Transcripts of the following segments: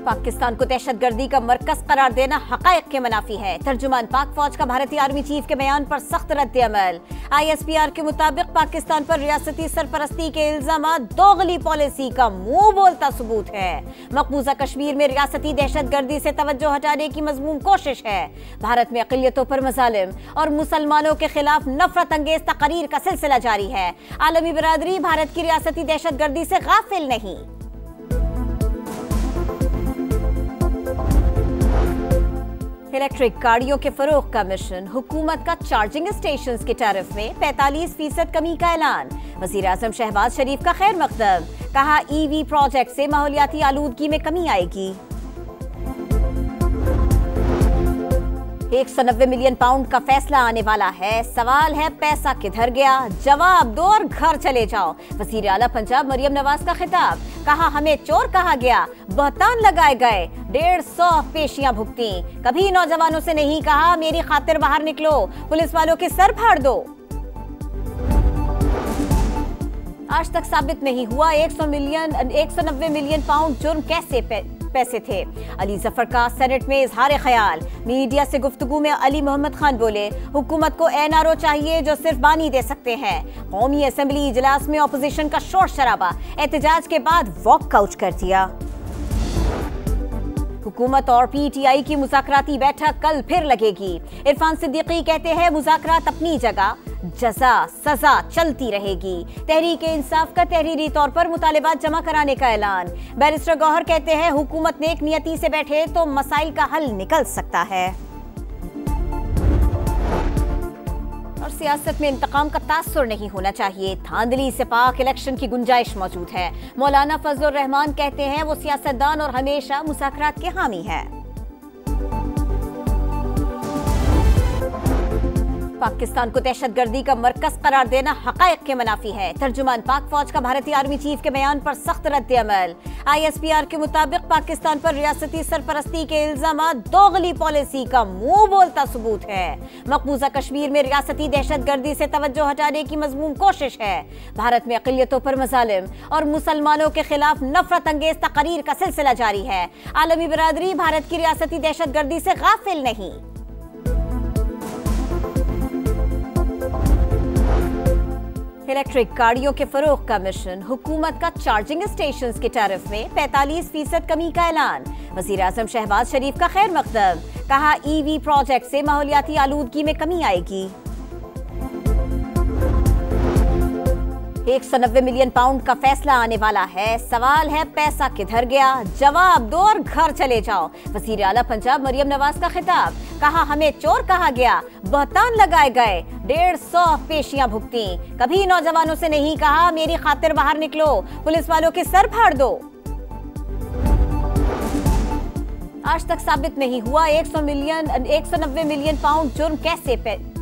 पाकिस्तान को दहशतगर्दी का मरकज करार देना हकायक के मुनाफी है। तर्जुमान पाक फौज का भारतीय आर्मी चीफ के बयान पर सख्त रद्द-ए-अमल। ISPR के मुताबिक पाकिस्तान पर रियासती सरपरस्ती के इल्जामात दोगली पॉलिसी का मुंह बोलता सबूत है। मकबूजा कश्मीर में रियासती दहशतगर्दी से तवज्जो हटाने की मजमूम कोशिश है। भारत में अक़लियतों पर मज़ालिम और मुसलमानों के खिलाफ नफरत अंगेज तकरीर का सिलसिला जारी है। आलमी बिरादरी भारत की रियासती दहशतगर्दी से गाफिल नहीं। इलेक्ट्रिक गाड़ियों के फरोग का मिशन, हुकूमत का चार्जिंग स्टेशंस के टैरिफ में 45% कमी का ऐलान। वज़ीर आज़म शहबाज शरीफ का खैर मकदम, कहा EV प्रोजेक्ट से माहौलियाती आलूदगी में कमी आएगी। 190 मिलियन पाउंड का फैसला आने वाला है। सवाल है पैसा किधर गया, जवाब दो और घर चले जाओ। वज़ीर आला पंजाब मरियम नवाज का खिताब, कहा हमें चोर कहा गया, बहतान लगाए गए, 150 पेशियां भुगती। कभी नौजवानों से नहीं कहा मेरी खातिर बाहर निकलो, पुलिस वालों के सर फाड़ दो। आज तक साबित नहीं हुआ 190 मिलियन पाउंड जुर्म कैसे पैसे थे। अली जफर का सेनेट में इजहार ख्याल। मीडिया से गुफ्तगू में अली मोहम्मद खान बोले, हुकूमत को NRO चाहिए जो सिर्फ बानी दे सकते हैं। कौमी असेंबली इजलास में अपोजिशन का शोर शराबा, एहतजाज के बाद वॉकआउट कर दिया। हुकूमत और PTI की मुज़ाकराती बैठक कल फिर लगेगी। इरफान सिद्दीकी कहते हैं मुज़ाकरात अपनी जगह, जज़ा सजा चलती रहेगी। तहरीक इंसाफ का तहरीरी तौर पर मुतालिबात जमा कराने का ऐलान। बैरिस्टर गौहर कहते हैं हुकूमत नेक नियती से बैठे तो मसाइल का हल निकल सकता है। और सियासत में इंतकाम का तासुर नहीं होना चाहिए, धांधली से पाक इलेक्शन की गुंजाइश मौजूद है। मौलाना फजलुर रहमान कहते हैं वो सियासतदान और हमेशा मुज़ाकरात के हामी है। पाकिस्तान को दहशतगर्दी का मरकज करार देना हकायक के मुनाफी है। तर्जुमान पाक फौज का भारतीय आर्मी चीफ के बयान पर सख्त रद्द-ए-अमल। ISPR के मुताबिक पाकिस्तान पर रियासती सरपरस्ती के इल्जामात दोगली पॉलिसी का मुंह बोलता सबूत है। मकबूजा कश्मीर में रियासती दहशतगर्दी से तवज्जो हटाने की मजमूम कोशिश है। भारत में अक़लियतों पर मज़ालिम और मुसलमानों के खिलाफ नफरत अंगेज तकरीर का सिलसिला जारी है। आलमी बिरादरी भारत की रियासती दहशतगर्दी से गाफिल नहीं। इलेक्ट्रिक गाड़ियों के फरोग का मिशन, हुकूमत का चार्जिंग स्टेशंस के टैरिफ में 45% कमी का ऐलान। वज़ीर आज़म शहबाज शरीफ का खैर मकदम, कहा EV प्रोजेक्ट से माहौलियाती आलूदगी में कमी आएगी। 190 मिलियन पाउंड का फैसला आने वाला है। सवाल है पैसा किधर गया, जवाब दो और घर चले जाओ। वज़ीर आला पंजाब मरियम नवाज का खिताब, कहा हमें चोर कहा गया, बहतान लगाए गए, 150 पेशियां भुगती। कभी नौजवानों से नहीं कहा मेरी खातिर बाहर निकलो, पुलिस वालों के सर फाड़ दो। आज तक साबित नहीं हुआ 190 मिलियन पाउंड जुर्म कैसे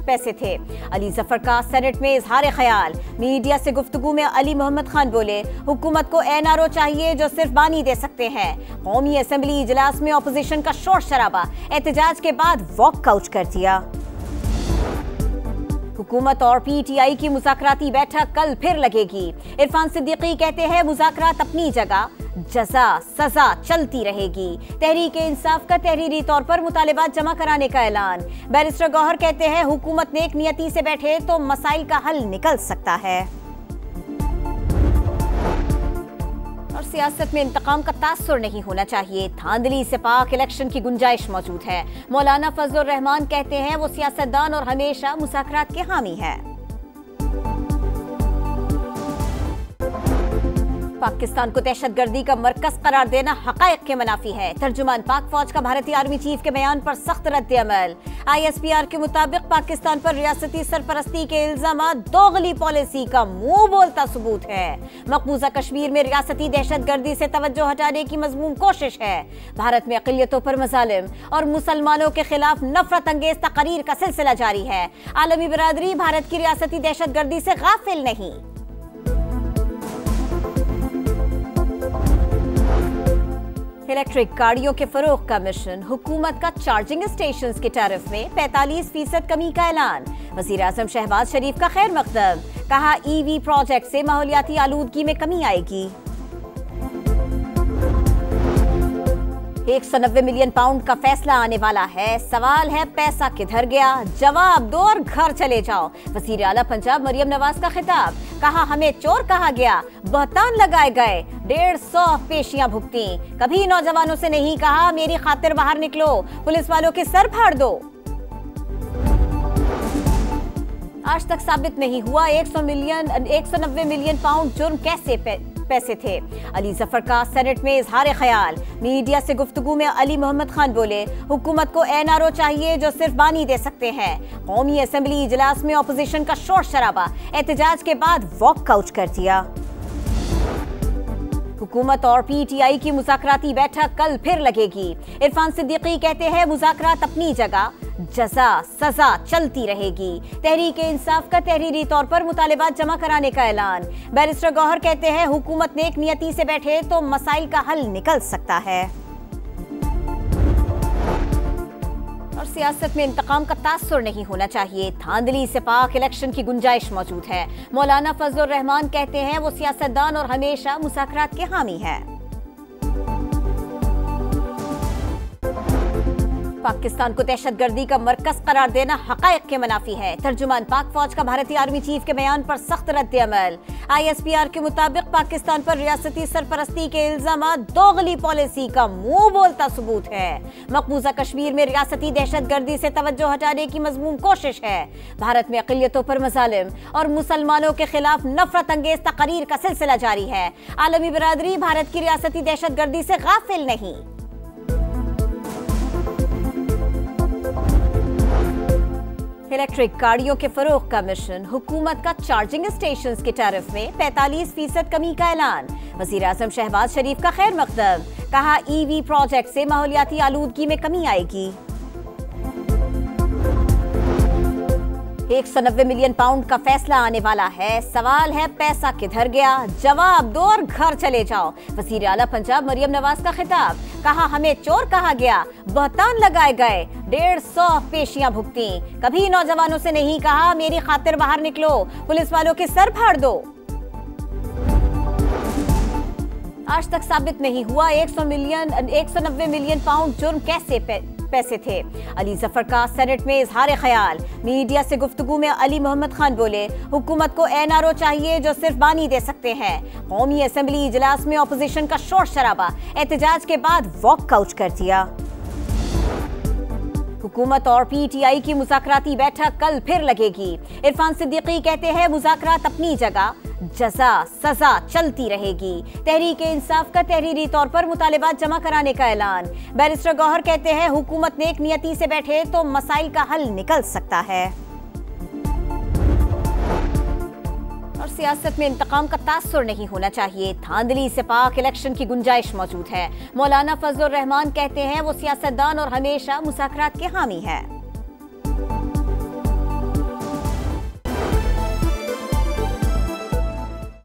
पैसे थे। अली जफर का सेनेट में इजहार ख्याल। मीडिया से गुफ्तगू में अली मोहम्मद खान बोले, हुकूमत को NRO चाहिए जो सिर्फ बानी दे सकते हैं। कौमी असेंबली इजलास में अपोजिशन का शोर शराबा, एहतजाज के बाद वॉकआउट कर दिया। हुकूमत और PTI की मुज़ाकराती बैठक कल फिर लगेगी। इरफान सिद्दीकी कहते हैं मुज़ाकरात अपनी जगह, जज़ा सजा चलती रहेगी। तहरीक इंसाफ का तहरीरी तौर पर मुतालिबात जमा कराने का ऐलान। बैरिस्टर गौहर कहते हैं हुकूमत नेक नियती से बैठे तो मसाइल का हल निकल सकता है। और सियासत में इंतकाम का तासुर नहीं होना चाहिए, धांधली से पाक इलेक्शन की गुंजाइश मौजूद है। मौलाना फजलुर रहमान कहते हैं वो सियासतदान और हमेशा मुज़ाकरात के हामी है। पाकिस्तान को दहशतगर्दी का मरकज करार देना हकायक के मुनाफी है। तर्जुमान पाक फौज का भारतीय आर्मी चीफ के बयान पर सख्त रद्द-ए-अमल। ISPR के मुताबिक पाकिस्तान पर रियासती सरपरस्ती के इल्जामात दोगली पॉलिसी का मुंह बोलता सबूत है। मकबूजा कश्मीर में रियासती दहशतगर्दी से तवज्जो हटाने की मजमूम कोशिश है। भारत में अक़लियतों पर मज़ालिम और मुसलमानों के खिलाफ नफरत अंगेज तकरीर का सिलसिला जारी है। आलमी बिरादरी भारत की रियासती दहशतगर्दी से गाफिल नहीं। इलेक्ट्रिक गाड़ियों के फरोग का मिशन, हुकूमत का चार्जिंग स्टेशंस के टैरिफ में 45% कमी का ऐलान। वज़ीर आज़म शहबाज शरीफ का खैर मकदम, कहा EV प्रोजेक्ट से माहौलियाती आलूदगी में कमी आएगी। 190 मिलियन पाउंड का फैसला आने वाला है। सवाल है पैसा किधर गया? जवाब दो और घर चले जाओ। वजीर आला पंजाब मरियम नवाज का खिताब, कहा हमें चोर कहा गया, बहतान लगाए गए, 150 पेशियां भुगती। कभी नौजवानों से नहीं कहा मेरी खातिर बाहर निकलो, पुलिस वालों के सर फाड़ दो। आज तक साबित नहीं हुआ 190 मिलियन पाउंड जुर्म कैसे पैसे थे। अली जफर का सेनेट में इजहार ख्याल। मीडिया से गुफ्तगू में अली मोहम्मद खान बोले, हुकूमत को एनआरओ चाहिए जो सिर्फ बानी दे सकते हैं। कौमी असेंबली इजलास में ऑपोजिशन का शोर शराबा, एहतजाज के बाद वॉकआउट कर दिया। हुकूमत और पीटीआई की मुज़ाकराती बैठक कल फिर लगेगी। इरफान सिद्दीकी कहते हैं मुज़ाकरात अपनी जगह, जजा सजा चलती रहेगी। तहरीक इंसाफ का तहरीरी तौर पर मुतालिबात जमा कराने का ऐलान। बैरिस्टर गौहर कहते हैं हुकूमत नेक नियति से बैठे तो मसाइल का हल निकल सकता है। और सियासत में इंतकाम का तासुर नहीं होना चाहिए। धांधली से पाक इलेक्शन की गुंजाइश मौजूद है। मौलाना फजलुर रहमान कहते हैं वो सियासतदान और हमेशा मुज़ाकरात के हामी है। पाकिस्तान को दहशतगर्दी का मरकज करार देना हकायक के मुनाफी है। तर्जुमान पाक फौज का भारतीय आर्मी चीफ के बयान पर सख्त रद्द-ए-अमल। ISPR के मुताबिक पाकिस्तान पर रियासती सरपरस्ती के इल्जामात दोगली पॉलिसी का मुंह बोलता सबूत है। मकबूजा कश्मीर में रियासती दहशतगर्दी से तवज्जो हटाने की मजमूम कोशिश है। भारत में अक़लियतों पर मज़ालिम और मुसलमानों के खिलाफ नफरत अंगेज तकरीर का सिलसिला जारी है। आलमी बिरादरी भारत की रियासती दहशतगर्दी से गाफिल नहीं। इलेक्ट्रिक गाड़ियों के फरोग का मिशन। हुकूमत का चार्जिंग स्टेशंस के टैरिफ में 45% कमी का ऐलान। वज़ीर आज़म शहबाज शरीफ का खैर मकदम, कहा EV प्रोजेक्ट से माहौलियाती आलूदगी में कमी आएगी। 190 मिलियन पाउंड का फैसला आने वाला है। सवाल है पैसा किधर गया? जवाब दो और घर चले जाओ। वज़ीर आला पंजाब मरियम नवाज का खिताब, कहा हमें चोर कहा गया, बहतान लगाए गए, 150 पेशियां भुगती। कभी नौजवानों से नहीं कहा मेरी खातिर बाहर निकलो, पुलिस वालों के सर फाड़ दो। आज तक साबित नहीं हुआ 190 मिलियन पाउंड जुर्म कैसे पैसे थे। अली जफर का सेनेट में इजहार ख्याल। मीडिया से गुफ्तगू में अली मोहम्मद खान बोले, हुकूमत को एनआरओ चाहिए जो सिर्फ बानी दे सकते हैं। कौमी असेंबली इजलास में ऑपोजिशन का शोर शराबा, एहतजाज के बाद वॉकआउट कर दिया। हुकूमत और पीटीआई की मुज़ाकराती बैठक कल फिर लगेगी। इरफान सिद्दीकी कहते हैं मुज़ाकरात अपनी जगह, जजा सजा चलती रहेगी। तहरीक इंसाफ का तहरीरी तौर पर मुतालिबात जमा कराने का ऐलान। बैरिस्टर गौहर कहते हैं हुकूमत नेक नियति से बैठे तो मसाइल का हल निकल सकता है। और सियासत में इंतकाम का तासुर नहीं होना चाहिए। धांधली से पाक इलेक्शन की गुंजाइश मौजूद है। मौलाना फजलुर रहमान कहते हैं वो सियासतदान और हमेशा मुज़ाकरात के हामी है।